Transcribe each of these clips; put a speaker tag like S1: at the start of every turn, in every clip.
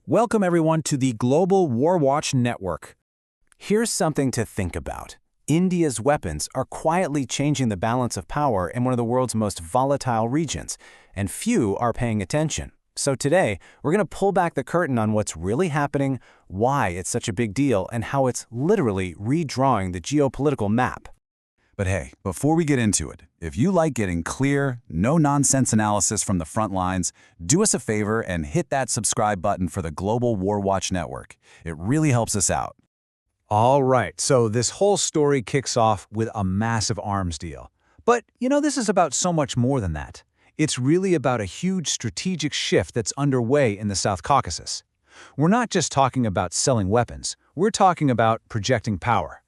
S1: Welcome everyone to the Global War Watch Network. Here's something to think about. India's weapons are quietly changing the balance of power in one of the world's most volatile regions, and few are paying attention. So today, we're going to pull back the curtain on what's really happening, why it's such a big deal, and how it's literally redrawing the geopolitical map.
S2: But hey, before we get into it, if you like getting clear, no-nonsense analysis from the front lines, do us a favor and hit that subscribe button for the Global War Watch Network. It really helps us out.
S1: All right, so this whole story kicks off with a massive arms deal. But, this is about so much more than that. It's really about a huge strategic shift that's underway in the South Caucasus. We're not just talking about selling weapons, we're talking about projecting power.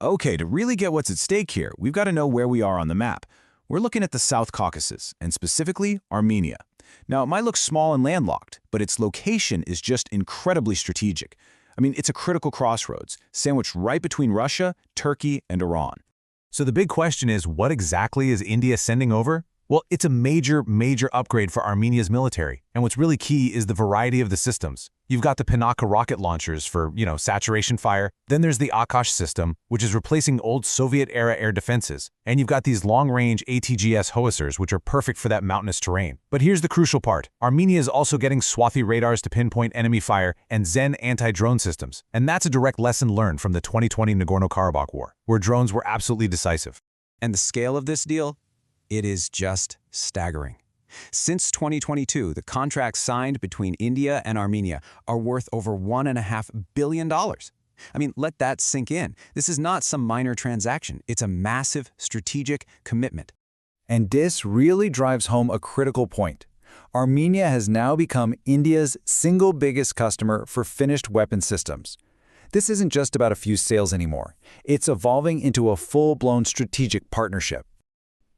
S2: Okay, to really get what's at stake here, we've got to know where we are on the map. We're looking at the South Caucasus, and specifically Armenia. Now, it might look small and landlocked, but its location is just incredibly strategic. It's a critical crossroads, sandwiched right between Russia, Turkey, and Iran.
S1: So the big question is, what exactly is India sending over? Well, it's a major upgrade for Armenia's military, and what's really key is the variety of the systems. You've got the Pinaka rocket launchers for, saturation fire. Then there's the Akash system, which is replacing old Soviet-era air defenses. And you've got these long-range ATGS howitzers, which are perfect for that mountainous terrain. But here's the crucial part. Armenia is also getting Swathi radars to pinpoint enemy fire and Zen anti-drone systems. And that's a direct lesson learned from the 2020 Nagorno-Karabakh War, where drones were absolutely decisive.
S3: And the scale of this deal? It is just staggering. Since 2022, the contracts signed between India and Armenia are worth over $1.5 billion. Let that sink in. This is not some minor transaction. It's a massive strategic commitment.
S4: And this really drives home a critical point. Armenia has now become India's single biggest customer for finished weapon systems. This isn't just about a few sales anymore. It's evolving into a full-blown strategic partnership.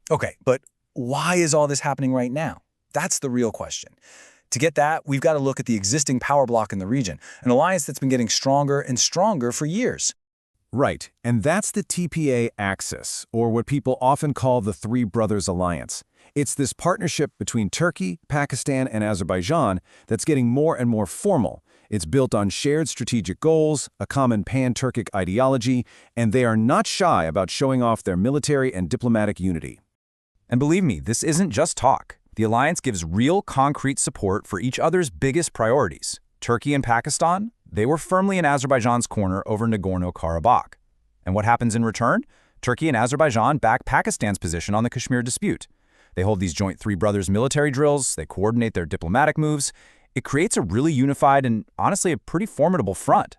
S5: Okay, but why is all this happening right now? That's the real question. To get that, we've got to look at the existing power bloc in the region, an alliance that's been getting stronger and stronger for years.
S2: Right, and that's the TPA Axis, or what people often call the Three Brothers Alliance. It's this partnership between Turkey, Pakistan, and Azerbaijan that's getting more and more formal. It's built on shared strategic goals, a common pan-Turkic ideology, and they are not shy about showing off their military and diplomatic unity.
S6: And believe me, this isn't just talk. The alliance gives real, concrete support for each other's biggest priorities. Turkey and Pakistan, they were firmly in Azerbaijan's corner over Nagorno-Karabakh. And what happens in return? Turkey and Azerbaijan back Pakistan's position on the Kashmir dispute. They hold these joint Three Brothers military drills, they coordinate their diplomatic moves. It creates a really unified and, honestly, a pretty formidable front.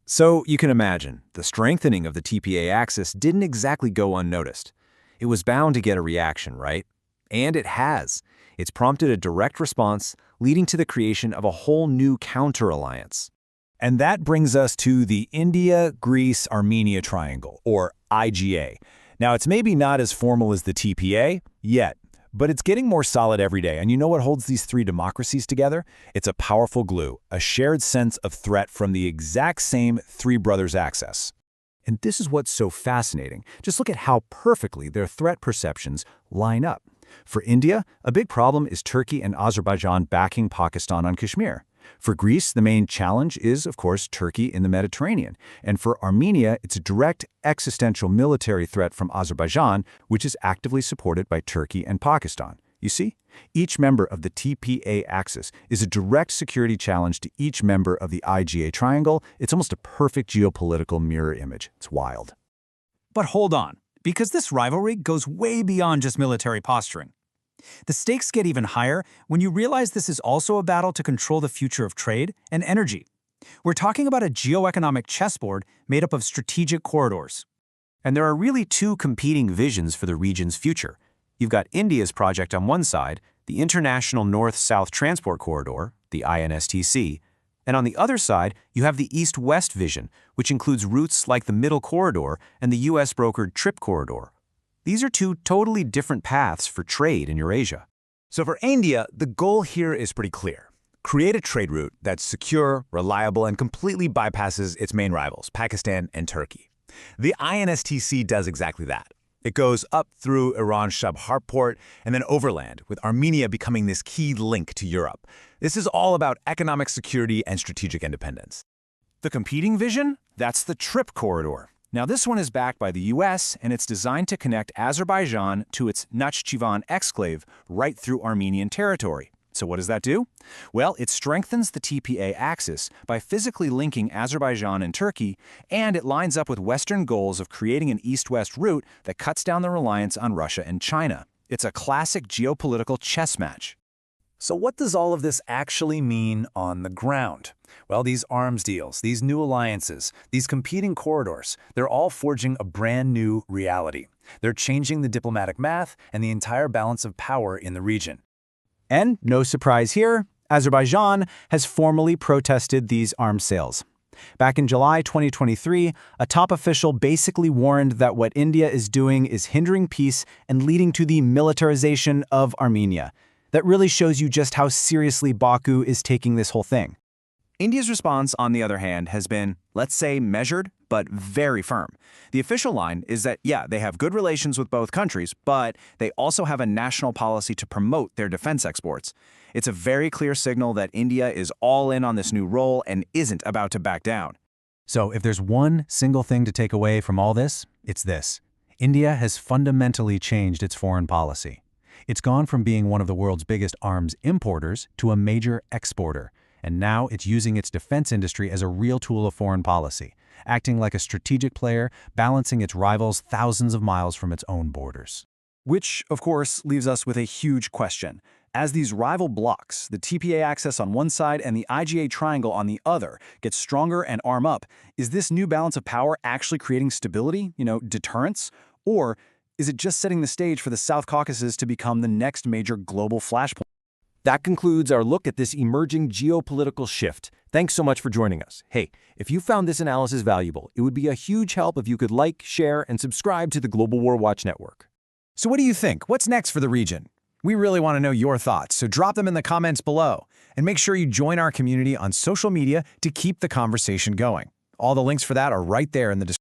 S1: So you can imagine, the strengthening of the TPA Axis didn't exactly go unnoticed. It was bound to get a reaction, right? And it has. It's prompted a direct response, leading to the creation of a whole new counter-alliance.
S2: And that brings us to the India-Greece-Armenia Triangle, or IGA. Now, it's maybe not as formal as the TPA yet, but it's getting more solid every day. And you know what holds these three democracies together? It's a powerful glue, a shared sense of threat from the exact same Three Brothers axis.
S1: And this is what's so fascinating. Just look at how perfectly their threat perceptions line up. For India, a big problem is Turkey and Azerbaijan backing Pakistan on Kashmir. For Greece, the main challenge is, of course, Turkey in the Mediterranean. And for Armenia, it's a direct existential military threat from Azerbaijan, which is actively supported by Turkey and Pakistan. You see, each member of the TPA Axis is a direct security challenge to each member of the IGA triangle. It's almost a perfect geopolitical mirror image. It's wild.
S7: But hold on, because this rivalry goes way beyond just military posturing. The stakes get even higher when you realize this is also a battle to control the future of trade and energy. We're talking about a geoeconomic chessboard made up of strategic corridors.
S1: And there are really two competing visions for the region's future. You've got India's project on one side, the International North-South Transport Corridor, the INSTC, and on the other side, you have the East-West vision, which includes routes like the Middle Corridor and the US-brokered Trip Corridor. These are two totally different paths for trade in Eurasia.
S4: So for India, the goal here is pretty clear. Create a trade route that's secure, reliable, and completely bypasses its main rivals, Pakistan and Turkey. The INSTC does exactly that.
S2: It goes up through Iran's Chabahar port and then overland, with Armenia becoming this key link to Europe. This is all about economic security and strategic independence. The competing vision? That's the Trip Corridor. Now, this one is backed by the US, and it's designed to connect Azerbaijan to its Nakhchivan exclave right through Armenian territory. So what does that do? Well, it strengthens the TPA Axis by physically linking Azerbaijan and Turkey, and it lines up with Western goals of creating an east-west route that cuts down the reliance on Russia and China. It's a classic geopolitical chess match.
S4: So what does all of this actually mean on the ground? Well, these arms deals, these new alliances, these competing corridors, they're all forging a brand new reality. They're changing the diplomatic math and the entire balance of power in the region.
S3: And no surprise here, Azerbaijan has formally protested these arms sales. Back in July 2023, a top official basically warned that what India is doing is hindering peace and leading to the militarization of Armenia. That really shows you just how seriously Baku is taking this whole thing.
S6: India's response, on the other hand, has been, let's say, measured, but very firm. The official line is that, yeah, they have good relations with both countries, but they also have a national policy to promote their defense exports. It's a very clear signal that India is all in on this new role and isn't about to back down.
S3: So if there's one single thing to take away from all this, it's this. India has fundamentally changed its foreign policy. It's gone from being one of the world's biggest arms importers to a major exporter. And now it's using its defense industry as a real tool of foreign policy, acting like a strategic player, balancing its rivals thousands of miles from its own borders.
S6: Which, of course, leaves us with a huge question. As these rival blocs, the TPA Axis on one side and the IGA triangle on the other, get stronger and arm up, is this new balance of power actually creating stability, deterrence? Or is it just setting the stage for the South Caucasus to become the next major global flashpoint?
S2: That concludes our look at this emerging geopolitical shift. Thanks so much for joining us. Hey, if you found this analysis valuable, it would be a huge help if you could like, share, and subscribe to the Global War Watch Network.
S5: So what do you think? What's next for the region? We really want to know your thoughts, so drop them in the comments below. And make sure you join our community on social media to keep the conversation going. All the links for that are right there in the description.